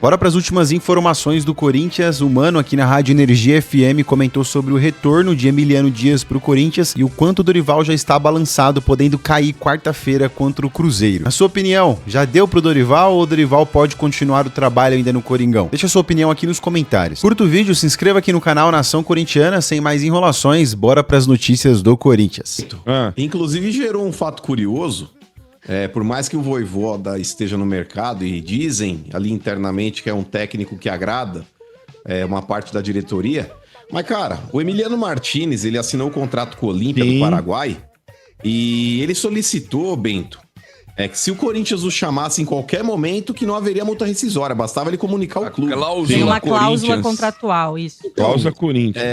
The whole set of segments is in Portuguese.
Bora para as últimas informações do Corinthians. O Mano aqui na Rádio Energia FM comentou sobre o retorno de Emiliano Dias para o Corinthians e o quanto o Dorival já está balançado, podendo cair quarta-feira contra o Cruzeiro. Na sua opinião, já deu pro Dorival ou o Dorival pode continuar o trabalho ainda no Coringão? Deixa a sua opinião aqui nos comentários. Curta o vídeo, se inscreva aqui no canal Nação Corintiana. Sem mais enrolações, bora para as notícias do Corinthians. Inclusive gerou um fato curioso. Por mais que o Vojvoda esteja no mercado e dizem ali internamente que é um técnico que agrada uma parte da diretoria, mas, cara, o Emiliano Martinez, ele assinou o contrato com o Olímpia do Paraguai e ele solicitou, Bento, que se o Corinthians o chamasse em qualquer momento, que não haveria multa rescisória, bastava ele comunicar o clube. Tem uma cláusula contratual, isso. Então, cláusula Corinthians.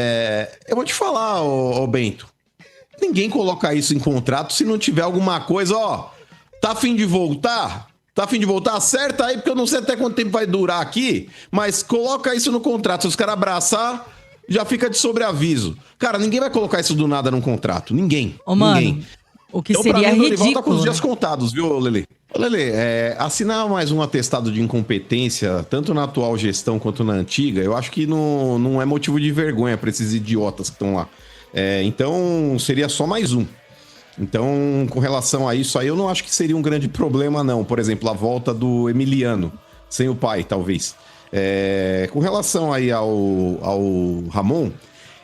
Eu vou te falar, ô Bento, ninguém coloca isso em contrato se não tiver alguma coisa, tá a fim de voltar? Tá a fim de voltar? Acerta aí, porque eu não sei até quanto tempo vai durar aqui, mas coloca isso no contrato. Se os caras abraçar, já fica de sobreaviso. Cara, ninguém vai colocar isso do nada num contrato. Ninguém. Mano, o que então, seria ridículo. Ele volta com os dias contados, viu, Lele? Lele, assinar mais um atestado de incompetência, tanto na atual gestão quanto na antiga, eu acho que não é motivo de vergonha pra esses idiotas que estão lá. Então, seria só mais um. Então, com relação a isso aí, eu não acho que seria um grande problema, não. Por exemplo, a volta do Emiliano, sem o pai, talvez. Com relação aí ao Ramon,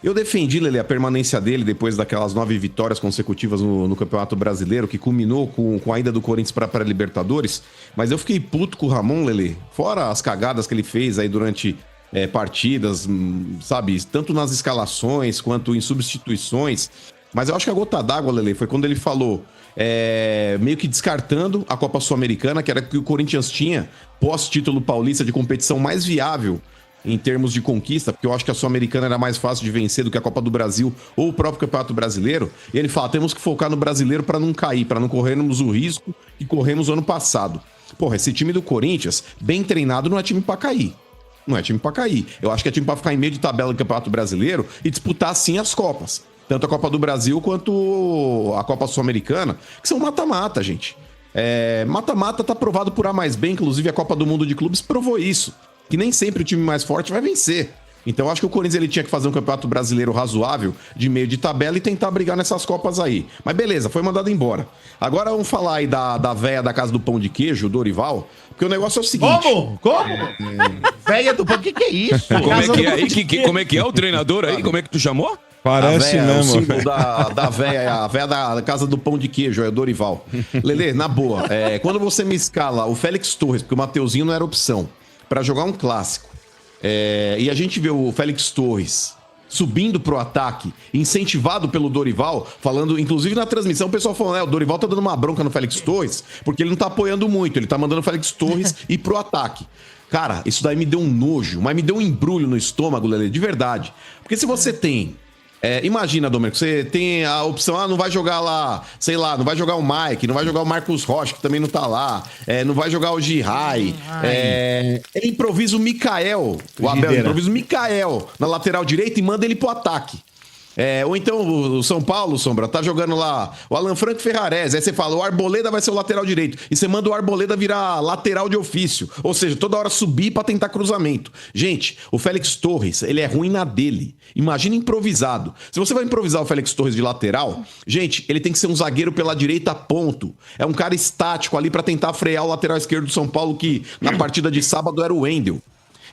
eu defendi, Lele, a permanência dele depois daquelas 9 vitórias consecutivas no Campeonato Brasileiro, que culminou com a ida do Corinthians para a Libertadores. Mas eu fiquei puto com o Ramon, Lele, fora as cagadas que ele fez aí durante partidas, sabe? Tanto nas escalações quanto em substituições. Mas eu acho que a gota d'água, Lele, foi quando ele falou, meio que descartando a Copa Sul-Americana, que era que o Corinthians tinha, pós-título paulista, de competição mais viável em termos de conquista, porque eu acho que a Sul-Americana era mais fácil de vencer do que a Copa do Brasil ou o próprio Campeonato Brasileiro. E ele fala, temos que focar no brasileiro para não cair, para não corrermos o risco que corremos ano passado. Porra, esse time do Corinthians, bem treinado, não é time para cair. Não é time para cair. Eu acho que é time para ficar em meio de tabela do Campeonato Brasileiro e disputar, sim, as Copas. Tanto a Copa do Brasil quanto a Copa Sul-Americana, que são mata-mata, gente. Mata-mata tá provado por A mais B, inclusive a Copa do Mundo de Clubes provou isso. Que nem sempre o time mais forte vai vencer. Então eu acho que o Corinthians ele tinha que fazer um campeonato brasileiro razoável, de meio de tabela, e tentar brigar nessas Copas aí. Mas beleza, foi mandado embora. Agora vamos falar aí da véia da Casa do Pão de Queijo, Dorival, porque o negócio é o seguinte... Como? Véia do Pão, o que é isso? Como é que é o treinador aí? Como é que tu chamou? Parece véia, mesmo. O símbolo da véia, a véia da Casa do Pão de Queijo, é o Dorival. Lelê, na boa, quando você me escala o Félix Torres, porque o Mateuzinho não era opção, pra jogar um clássico, e a gente vê o Félix Torres subindo pro ataque, incentivado pelo Dorival, falando, inclusive na transmissão, o pessoal falando, o Dorival tá dando uma bronca no Félix Torres, porque ele não tá apoiando muito, ele tá mandando o Félix Torres ir pro ataque. Cara, isso daí me deu um nojo, mas me deu um embrulho no estômago, Lelê, de verdade. Porque se você tem... imagina, Domênico, você tem a opção, não vai jogar lá, sei lá, não vai jogar o Mike, não vai jogar o Marcos Rocha, que também não tá lá, não vai jogar o Girai, ele improvisa o Mikael, o Abel improvisa o Mikael na lateral direita e manda ele pro ataque. Ou então o São Paulo, Sombra, tá jogando lá o Alan Franco Ferrarese, aí você fala, o Arboleda vai ser o lateral direito, e você manda o Arboleda virar lateral de ofício, ou seja, toda hora subir pra tentar cruzamento. Gente, o Félix Torres, ele é ruim na dele, imagina improvisado. Se você vai improvisar o Félix Torres de lateral, gente, ele tem que ser um zagueiro pela direita, ponto. É um cara estático ali pra tentar frear o lateral esquerdo do São Paulo, que na partida de sábado era o Wendel.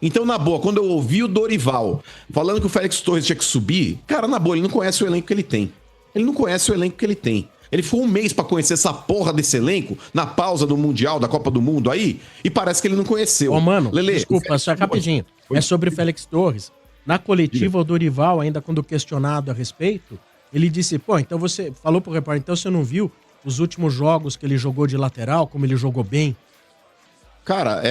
Então, na boa, quando eu ouvi o Dorival falando que o Félix Torres tinha que subir, cara, na boa, ele não conhece o elenco que ele tem. Ele não conhece o elenco que ele tem. Ele ficou um mês pra conhecer essa porra desse elenco, na pausa do Mundial, da Copa do Mundo aí, e parece que ele não conheceu. Mano, Lelê, desculpa, só rapidinho. É sobre o Félix Torres. Na coletiva, o Dorival, ainda quando questionado a respeito, ele disse, então você falou pro repórter, então você não viu os últimos jogos que ele jogou de lateral, como ele jogou bem? Cara,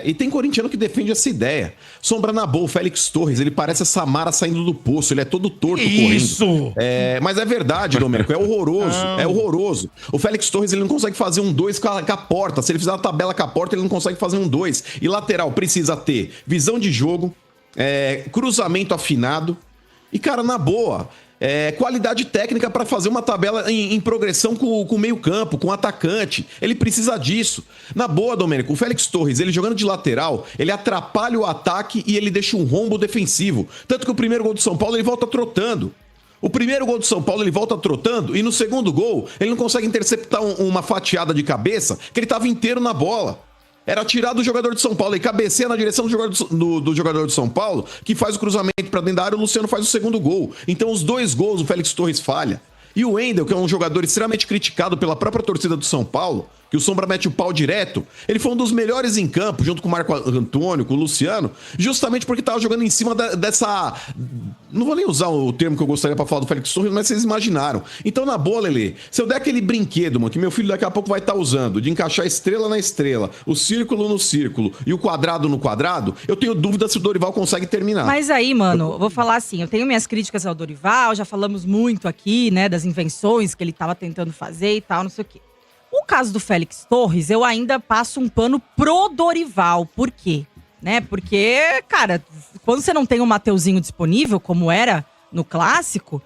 e tem corintiano que defende essa ideia. Sombra na boa, o Félix Torres, ele parece a Samara saindo do poço, ele é todo torto correndo. Isso! Mas é verdade, Domênico, é horroroso, é horroroso. O Félix Torres, ele não consegue fazer um 2 com a porta, se ele fizer uma tabela com a porta, ele não consegue fazer um 2. E lateral precisa ter visão de jogo, cruzamento afinado. E, cara, na boa, qualidade técnica para fazer uma tabela em progressão com o meio-campo, com o atacante. Ele precisa disso. Na boa, Domênico, o Félix Torres, ele jogando de lateral, ele atrapalha o ataque e ele deixa um rombo defensivo. Tanto que o primeiro gol do São Paulo ele volta trotando. O primeiro gol do São Paulo ele volta trotando e no segundo gol ele não consegue interceptar uma fatiada de cabeça que ele estava inteiro na bola. Era tirado do jogador de São Paulo e cabeceia na direção do jogador de São Paulo, que faz o cruzamento para dentro da área, o Luciano faz o segundo gol. Então os 2 gols o Félix Torres falha. E o Wendel, que é um jogador extremamente criticado pela própria torcida do São Paulo, que o Sombra mete o pau direto, ele foi um dos melhores em campo, junto com o Marco Antônio, com o Luciano, justamente porque estava jogando em cima dessa... Não vou nem usar o termo que eu gostaria para falar do Félix Torres, mas vocês imaginaram. Então, na boa, Lelê, se eu der aquele brinquedo, mano, que meu filho daqui a pouco vai estar usando, de encaixar a estrela na estrela, o círculo no círculo e o quadrado no quadrado, eu tenho dúvida se o Dorival consegue terminar. Mas aí, mano, eu vou falar assim, eu tenho minhas críticas ao Dorival, já falamos muito aqui, né, das invenções que ele tava tentando fazer e tal, não sei o quê. O caso do Félix Torres, eu ainda passo um pano pro Dorival. Por quê? Né? Porque, cara, quando você não tem um Mateuzinho disponível, como era no Clássico,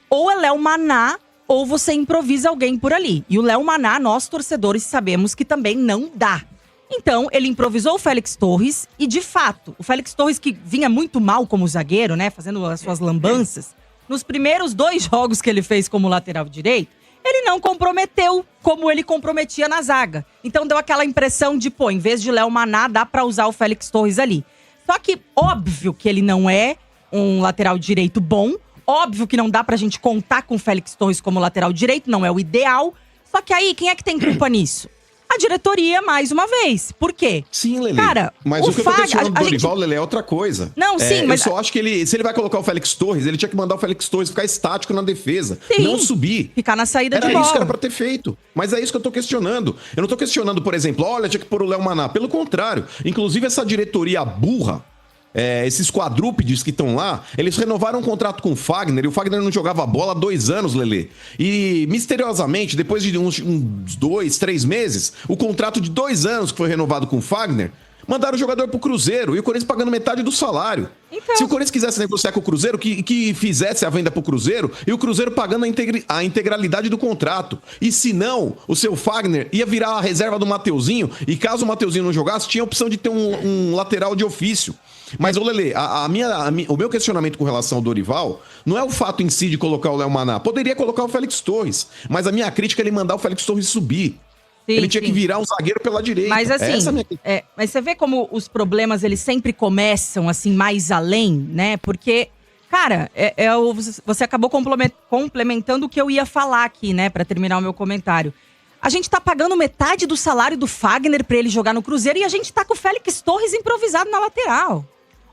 ou é Léo Maná, ou você improvisa alguém por ali. E o Léo Maná, nós torcedores sabemos que também não dá. Então, ele improvisou o Félix Torres e, de fato, o Félix Torres que vinha muito mal como zagueiro, né, fazendo as suas lambanças, nos primeiros 2 jogos que ele fez como lateral direito, ele não comprometeu como ele comprometia na zaga. Então deu aquela impressão de, pô, em vez de Léo Maná, dá pra usar o Félix Torres ali. Só que óbvio que ele não é um lateral direito bom, óbvio que não dá pra gente contar com o Félix Torres como lateral direito, não é o ideal. Só que aí, quem é que tem culpa nisso? A diretoria, mais uma vez. Por quê? Sim, Lelê. Cara, mas o que eu tô questionando do Dorival, Lelê, é outra coisa. Não, sim, mas... Eu só acho que se ele vai colocar o Félix Torres, ele tinha que mandar o Félix Torres ficar estático na defesa. Sim, não subir. Ficar na saída de bola. Era isso que era pra ter feito. Mas é isso que eu tô questionando. Eu não tô questionando, por exemplo, olha, tinha que pôr o Léo Maná. Pelo contrário. Inclusive, essa diretoria burra, esses quadrúpedes que estão lá, eles renovaram um contrato com o Fagner, e o Fagner não jogava bola há 2 anos, Lelê. E, misteriosamente, depois de uns 2, 3 meses, o contrato de 2 anos que foi renovado com o Fagner, mandaram o jogador pro Cruzeiro, e o Corinthians pagando metade do salário. Então... Se o Corinthians quisesse negociar com o Cruzeiro, que fizesse a venda pro Cruzeiro, e o Cruzeiro pagando a integralidade do contrato. E se não, o seu Fagner ia virar a reserva do Mateuzinho, e caso o Mateuzinho não jogasse, tinha a opção de ter um lateral de ofício. Mas, ô Lelê, o meu questionamento com relação ao Dorival não é o fato em si de colocar o Léo Maná. Poderia colocar o Félix Torres, mas a minha crítica é ele mandar o Félix Torres subir. Sim, ele tinha que virar um zagueiro pela direita. Mas assim, mas você vê como os problemas eles sempre começam assim mais além, né? Porque, cara, você acabou complementando o que eu ia falar aqui, né? Pra terminar o meu comentário. A gente tá pagando metade do salário do Fagner pra ele jogar no Cruzeiro e a gente tá com o Félix Torres improvisado na lateral.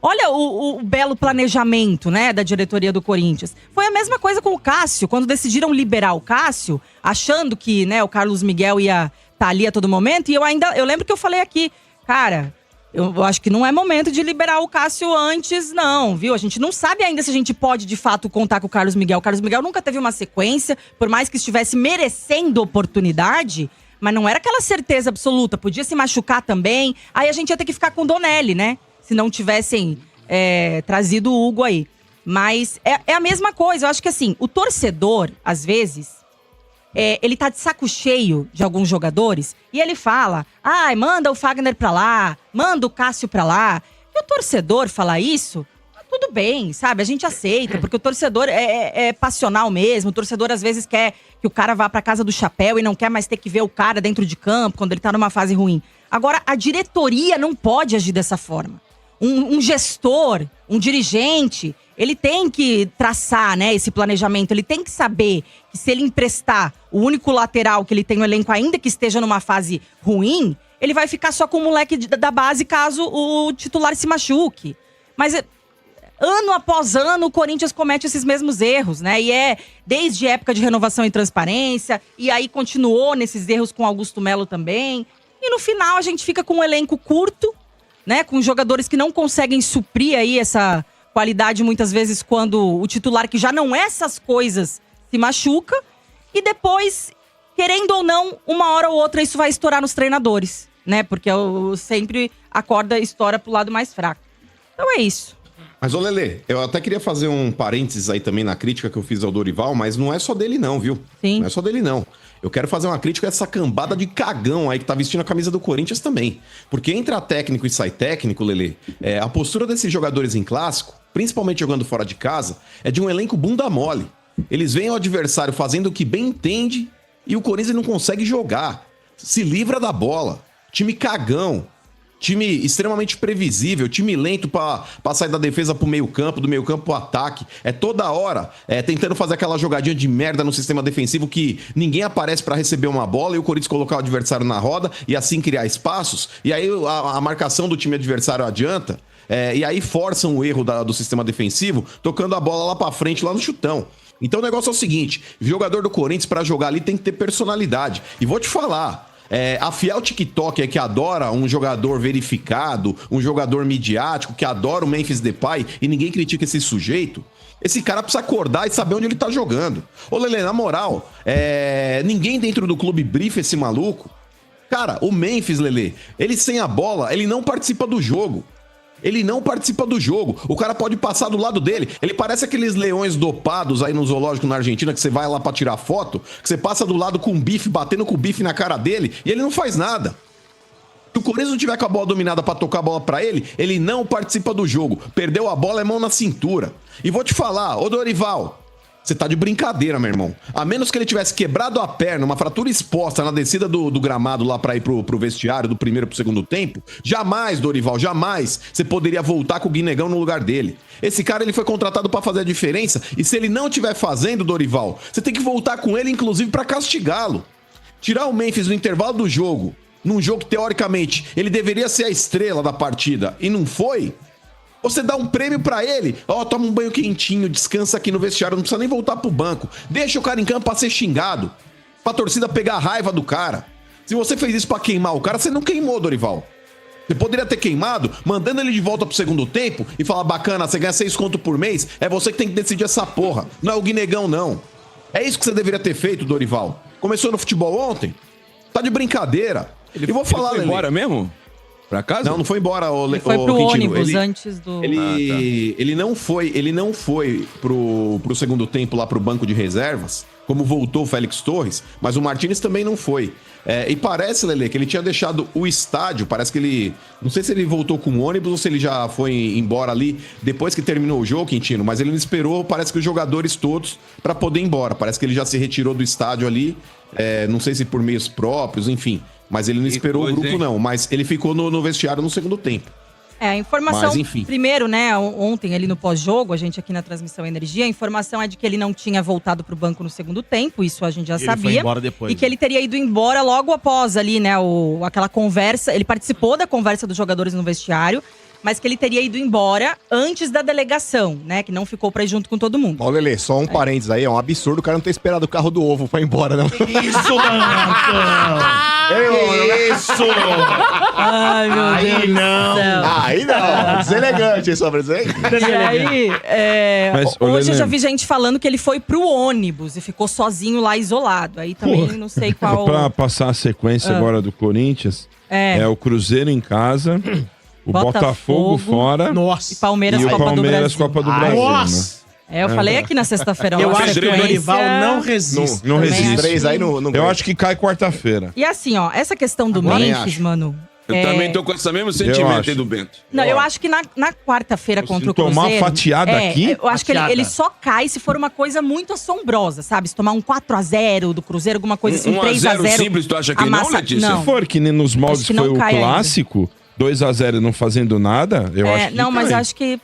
Olha o belo planejamento, né, da diretoria do Corinthians. Foi a mesma coisa com o Cássio, quando decidiram liberar o Cássio, achando que, né, o Carlos Miguel ia estar ali a todo momento. E eu lembro que eu falei aqui, cara, eu acho que não é momento de liberar o Cássio antes, não, viu? A gente não sabe ainda se a gente pode, de fato, contar com o Carlos Miguel. O Carlos Miguel nunca teve uma sequência, por mais que estivesse merecendo oportunidade, mas não era aquela certeza absoluta. Podia se machucar também, aí a gente ia ter que ficar com o Donelli, né? Se não tivessem trazido o Hugo aí. Mas é a mesma coisa. Eu acho que assim, o torcedor, às vezes, ele tá de saco cheio de alguns jogadores e ele fala, manda o Fagner pra lá, manda o Cássio pra lá. E o torcedor falar isso, tudo bem, sabe? A gente aceita, porque o torcedor é passional mesmo. O torcedor, às vezes, quer que o cara vá pra casa do chapéu e não quer mais ter que ver o cara dentro de campo quando ele tá numa fase ruim. Agora, a diretoria não pode agir dessa forma. Um gestor, um dirigente, ele tem que traçar, né, esse planejamento. Ele tem que saber que se ele emprestar o único lateral que ele tem no elenco, ainda que esteja numa fase ruim, ele vai ficar só com o moleque da base caso o titular se machuque. Mas ano após ano o Corinthians comete esses mesmos erros, né? E desde época de renovação e transparência, e aí continuou nesses erros com Augusto Melo também. E no final a gente fica com um elenco curto, né, com jogadores que não conseguem suprir aí essa qualidade muitas vezes quando o titular, que já não é essas coisas, se machuca. E depois, querendo ou não, uma hora ou outra isso vai estourar nos treinadores, né? Porque sempre a corda estoura pro lado mais fraco. Então é isso. Mas, ô Lelê, eu até queria fazer um parênteses aí também na crítica que eu fiz ao Dorival, mas não é só dele não, viu? Sim. Não é só dele não. Eu quero fazer uma crítica a essa cambada de cagão aí que tá vestindo a camisa do Corinthians também. Porque entra técnico e sai técnico, Lelê, a postura desses jogadores em clássico, principalmente jogando fora de casa, é de um elenco bunda mole. Eles veem o adversário fazendo o que bem entende e o Corinthians não consegue jogar. Se livra da bola. Time cagão. Time extremamente previsível, time lento pra sair da defesa pro meio campo, do meio campo pro ataque. É toda hora tentando fazer aquela jogadinha de merda no sistema defensivo que ninguém aparece pra receber uma bola e o Corinthians colocar o adversário na roda e assim criar espaços. E aí a marcação do time adversário adianta. E aí forçam o erro do sistema defensivo, tocando a bola lá pra frente, lá no chutão. Então o negócio é o seguinte, jogador do Corinthians pra jogar ali tem que ter personalidade. E vou te falar... a fiel TikToker que adora um jogador verificado, um jogador midiático, que adora o Memphis Depay e ninguém critica esse sujeito, esse cara precisa acordar e saber onde ele tá jogando. Ô Lelê, na moral, ninguém dentro do clube brifa esse maluco. Cara, o Memphis, Lelê, ele sem a bola, ele não participa do jogo. Ele não participa do jogo. O cara pode passar do lado dele. Ele parece aqueles leões dopados aí no zoológico na Argentina, que você vai lá pra tirar foto, que você passa do lado com o bife, batendo com o bife na cara dele, e ele não faz nada. Se o Corinthians não tiver com a bola dominada pra tocar a bola pra ele, ele não participa do jogo. Perdeu a bola, é mão na cintura. E vou te falar, ô Dorival, você tá de brincadeira, meu irmão. A menos que ele tivesse quebrado a perna, uma fratura exposta na descida do gramado lá pra ir pro vestiário do primeiro pro segundo tempo, jamais, Dorival, jamais você poderia voltar com o Guinegão no lugar dele. Esse cara, ele foi contratado pra fazer a diferença e se ele não estiver fazendo, Dorival, você tem que voltar com ele, inclusive, pra castigá-lo. Tirar o Memphis no intervalo do jogo, num jogo que, teoricamente, ele deveria ser a estrela da partida e não foi... Você dá um prêmio pra ele, toma um banho quentinho, descansa aqui no vestiário, não precisa nem voltar pro banco. Deixa o cara em campo pra ser xingado, pra torcida pegar a raiva do cara. Se você fez isso pra queimar o cara, você não queimou, Dorival. Você poderia ter queimado, mandando ele de volta pro segundo tempo e falar, bacana, você ganha 6 conto por mês, é você que tem que decidir essa porra, não é o Guinegão, não. É isso que você deveria ter feito, Dorival. Começou no futebol ontem? Tá de brincadeira. Ele foi embora mesmo? Pra casa? Não foi embora, Ele foi pro ônibus antes do... Ele não foi pro segundo tempo lá pro banco de reservas, como voltou o Félix Torres, mas o Martínez também não foi. E parece, Lelê, que ele tinha deixado o estádio, parece que ele... Não sei se ele voltou com o ônibus ou se ele já foi embora ali depois que terminou o jogo, Quintino, mas ele não esperou, parece que os jogadores todos, pra poder ir embora. Parece que ele já se retirou do estádio ali, não sei se por meios próprios, enfim... Mas ele não esperou o grupo, não. Mas ele ficou no vestiário no segundo tempo. A informação... Mas, enfim. Primeiro, né, ontem ali no pós-jogo, a gente aqui na Transmissão Energia, a informação é de que ele não tinha voltado pro banco no segundo tempo, isso a gente já sabia. Ele foi embora depois. E que ele teria ido embora logo após ali, né, aquela conversa. Ele participou da conversa dos jogadores no vestiário, mas que ele teria ido embora antes da delegação, né? Que não ficou pra ir junto com todo mundo. Ó, Lelê, só um parênteses aí, é um absurdo o cara não ter esperado o carro do ovo pra ir embora, não. Isso, Danto! Isso! Ai, meu Deus do céu. Aí não, deselegante, hein, sobre dizer. E aí, Mas, hoje eu Lelê, já vi gente falando que ele foi pro ônibus e ficou sozinho lá, isolado. Aí também não sei qual... Pra passar a sequência agora do Corinthians, é o Cruzeiro em casa, o Botafogo fora Nossa. E Palmeiras, e o Copa Palmeiras do Brasil. Copa do Brasil. Nossa. Eu falei aqui na sexta-feira. Eu uma acho que o sequência- Dorival não resiste. Não Também resiste. acho. Três aí não Eu acho que cai quarta-feira. E assim, ó, essa questão do Agora nem Memphis, acho. mano... eu também tô com esse mesmo Eu sentimento acho. aí do Bento. Não, eu acho que na quarta-feira contra o tomar uma Cruzeiro... fatiada aqui? Eu acho que Fatiada. ele só cai se for uma coisa muito assombrosa, sabe? Se tomar um 4x0 do Cruzeiro, alguma coisa assim, 3x0. simples, tu acha que não, Letícia? Não. Se for que nem nos moldes Acho que não foi o cai ainda. clássico, 2-0 não fazendo nada, eu acho que Não, mas cai.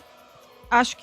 acho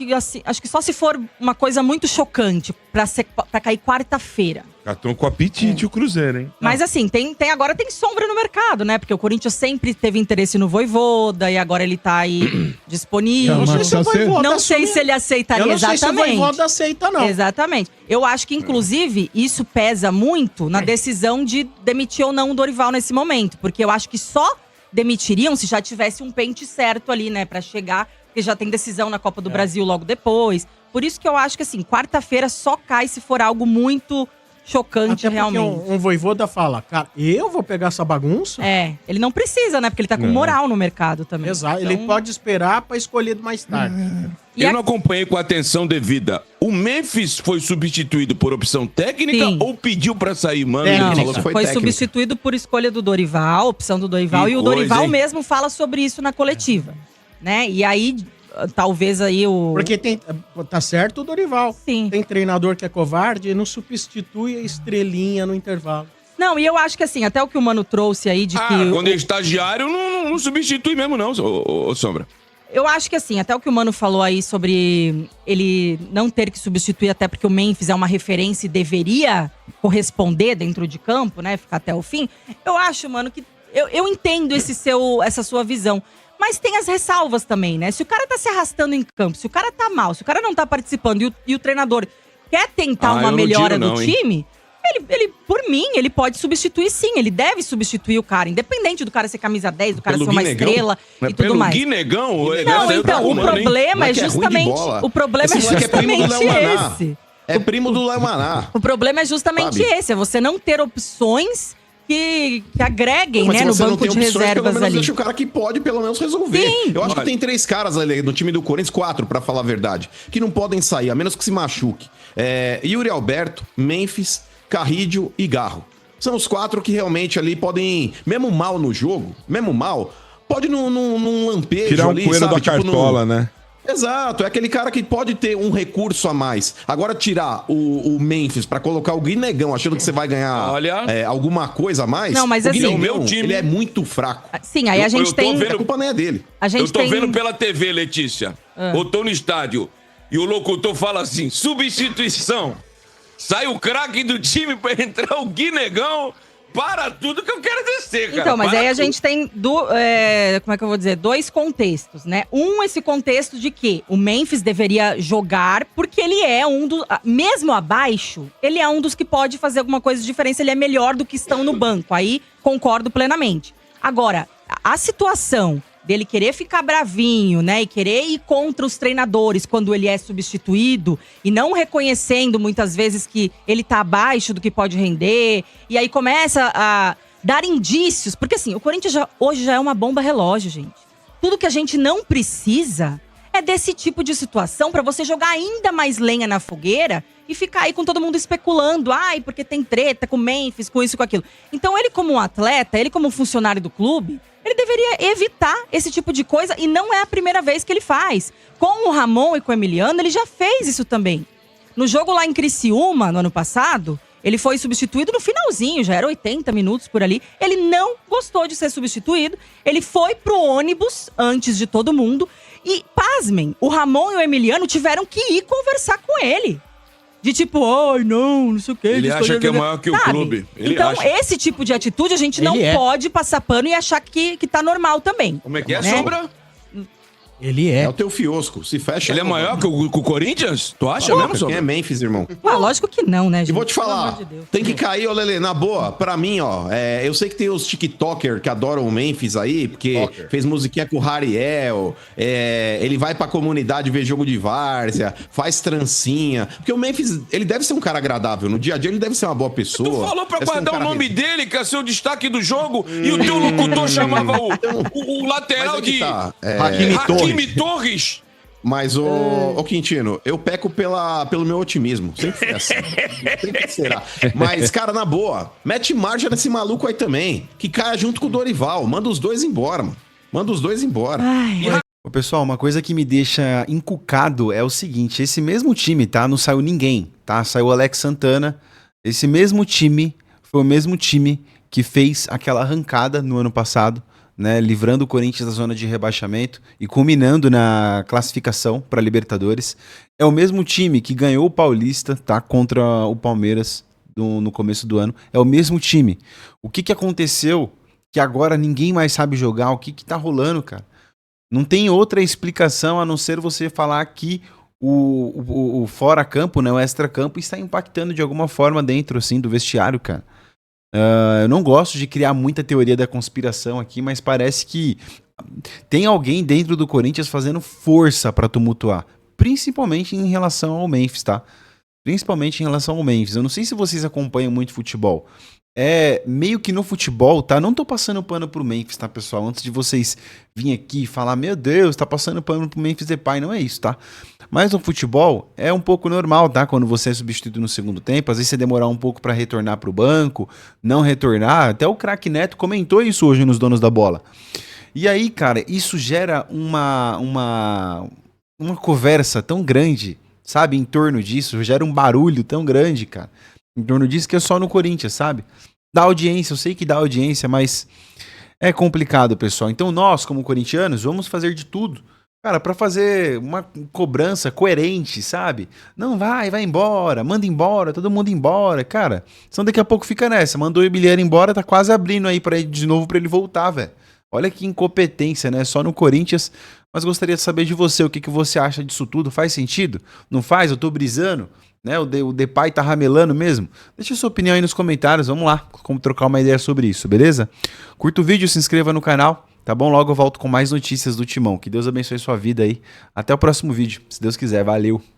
que só se for uma coisa muito chocante pra cair quarta-feira. Cartão com apetite o Cruzeiro, hein? Mas assim, agora tem sombra no mercado, né? Porque o Corinthians sempre teve interesse no Vojvoda e agora ele tá aí disponível. Eu não sei se o Vojvoda Não sei assumir. se ele aceitaria Eu não sei se o exatamente. Vojvoda aceita, não. Exatamente. Eu acho que, inclusive, isso pesa muito na decisão de demitir ou não o Dorival nesse momento. Porque eu acho que só demitiriam se já tivesse um pente certo ali, né? Pra chegar, porque já tem decisão na Copa do Brasil logo depois. Por isso que eu acho que, assim, quarta-feira só cai se for algo muito chocante, Até porque realmente. um Vojvoda fala, cara, eu vou pegar essa bagunça? Ele não precisa, né? Porque ele tá com moral no mercado também. Exato, Então, ele pode esperar pra escolher mais tarde. Eu não acompanhei com a atenção devida. O Memphis foi substituído por opção técnica ou pediu pra sair, mano? Não, foi substituído por escolha do Dorival, opção do Dorival. E o Dorival mesmo fala sobre isso na coletiva, né? E aí, talvez aí o... Porque tá certo o Dorival. Sim. Tem treinador que é covarde e não substitui a estrelinha no intervalo. Não, e eu acho que assim, até o que o Mano trouxe aí de que... quando é estagiário, não substitui mesmo não, ô Sombra. Eu acho que assim, até o que o Mano falou aí sobre ele não ter que substituir, até porque o Memphis é uma referência e deveria corresponder dentro de campo, né? Ficar até o fim. Eu acho, Mano, que... Eu entendo essa sua visão. Mas tem as ressalvas também, né? Se o cara tá se arrastando em campo, se o cara tá mal, se o cara não tá participando e o treinador quer tentar uma melhora do time... Ele, por mim, ele pode substituir sim. Ele deve substituir o cara. Independente do cara ser camisa 10, do cara ser uma estrela e tudo mais. Guinegão? Não, então, o problema é justamente... O problema é justamente esse. É primo do Léo Maná. O problema é justamente esse. É você não ter opções que agreguem, né, no banco de reservas ali. Deixa o cara que pode, pelo menos, resolver. Sim. Eu acho que tem 3 caras ali no time do Corinthians, 4, pra falar a verdade, que não podem sair, a menos que se machuque. Yuri Alberto, Memphis, Carrídio e Garro. São os 4 que realmente ali podem, mesmo mal no jogo, pode num lampejo tirar um ali, coelho da cartola, né? Exato, é aquele cara que pode ter um recurso a mais. Agora tirar o Memphis pra colocar o Guinegão achando que você vai ganhar alguma coisa a mais. Não, mas assim, o meu time, ele é muito fraco. Sim, aí a gente tem... A culpa nem é dele. Eu tô vendo pela TV, Letícia. Eu tô no estádio e o locutor fala assim, substituição. Sai o craque do time pra entrar o Guinegão. Para tudo que eu quero descer, cara. Então, mas aí a gente tem, como é que eu vou dizer? 2 contextos, né? Esse contexto de que o Memphis deveria jogar porque ele é um dos... Mesmo abaixo, ele é um dos que pode fazer alguma coisa de diferença. Ele é melhor do que estão no banco. Aí, concordo plenamente. Agora, a situação dele querer ficar bravinho, né? E querer ir contra os treinadores quando ele é substituído e não reconhecendo muitas vezes que ele tá abaixo do que pode render. E aí começa a dar indícios. Porque assim, o Corinthians hoje já é uma bomba relógio, gente. Tudo que a gente não precisa é desse tipo de situação pra você jogar ainda mais lenha na fogueira e ficar aí com todo mundo especulando. Ai, porque tem treta com o Memphis, com isso, com aquilo. Então ele como um atleta, ele como um funcionário do clube... Ele deveria evitar esse tipo de coisa e não é a primeira vez que ele faz. Com o Ramon e com o Emiliano, ele já fez isso também. No jogo lá em Criciúma, no ano passado, ele foi substituído no finalzinho, já era 80 minutos por ali. Ele não gostou de ser substituído, ele foi pro ônibus antes de todo mundo. E, pasmem, o Ramon e o Emiliano tiveram que ir conversar com ele. De tipo, ai, não sei o quê. Ele acha que é maior que o clube. Então, esse tipo de atitude a gente não pode passar pano e achar que tá normal também. Como é que é, Sombra? Ele é. É o teu fiosco, se fecha. Ele é maior que o Corinthians? Tu acha mesmo, Quem Sombra? é Memphis, irmão? Lógico que não, né, gente? E vou te falar, Pelo amor de Deus. tem que cair, ô Lelê, na boa, pra mim, ó, eu sei que tem os TikTokers que adoram o Memphis aí, porque fez musiquinha com o Hariel, ele vai pra comunidade ver jogo de várzea, faz trancinha, porque o Memphis, ele deve ser um cara agradável, no dia a dia ele deve ser uma boa pessoa. Tu falou pra guardar o nome dele, que é seu destaque do jogo, e o teu locutor chamava o lateral de Hakimi Torres. Mas, ô Quintino, eu peco pelo meu otimismo. Sempre foi assim. Sempre será. Mas, cara, na boa, mete marcha nesse maluco aí também. Que caia junto com o Dorival. Manda os dois embora, mano. Manda os dois embora. Ô, pessoal, uma coisa que me deixa encucado é o seguinte. Esse mesmo time, tá? Não saiu ninguém, tá? Saiu o Alex Santana. Esse mesmo time foi o mesmo time que fez aquela arrancada no ano passado, né, livrando o Corinthians da zona de rebaixamento e culminando na classificação para Libertadores. É o mesmo time que ganhou o Paulista, tá, contra o Palmeiras no começo do ano. É o mesmo time. O que aconteceu que agora ninguém mais sabe jogar? O que tá rolando, cara? Não tem outra explicação a não ser você falar que o fora-campo, né, o extra-campo, está impactando de alguma forma dentro assim, do vestiário, cara. Eu não gosto de criar muita teoria da conspiração aqui, mas parece que tem alguém dentro do Corinthians fazendo força pra tumultuar. Principalmente em relação ao Memphis, tá? Principalmente em relação ao Memphis. Eu não sei se vocês acompanham muito futebol, meio que no futebol, tá? Não tô passando pano pro Memphis, tá, pessoal? Antes de vocês virem aqui e falar, meu Deus, tá passando pano pro Memphis Depay, não é isso, tá? Mas no futebol é um pouco normal, tá? Quando você é substituído no segundo tempo, às vezes você demorar um pouco pra retornar pro banco, não retornar. Até o craque Neto comentou isso hoje nos Donos da Bola. E aí, cara, isso gera uma conversa tão grande, sabe? Em torno disso, gera um barulho tão grande, cara. Em torno disso que é só no Corinthians, sabe? Dá audiência, eu sei que dá audiência, mas é complicado, pessoal. Então nós, como corintianos, vamos fazer de tudo, cara, pra fazer uma cobrança coerente, sabe? Não vai embora, manda embora, todo mundo embora, cara. Senão daqui a pouco fica nessa. Mandou o Emiliano embora, tá quase abrindo aí pra ele de novo pra ele voltar, velho. Olha que incompetência, né? Só no Corinthians. Mas gostaria de saber de você, o que você acha disso tudo? Faz sentido? Não faz? Eu tô brisando? Né? O Depay tá ramelando mesmo? Deixa sua opinião aí nos comentários, vamos lá, como trocar uma ideia sobre isso, beleza? Curta o vídeo, se inscreva no canal, tá bom? Logo eu volto com mais notícias do Timão. Que Deus abençoe sua vida aí. Até o próximo vídeo, se Deus quiser. Valeu!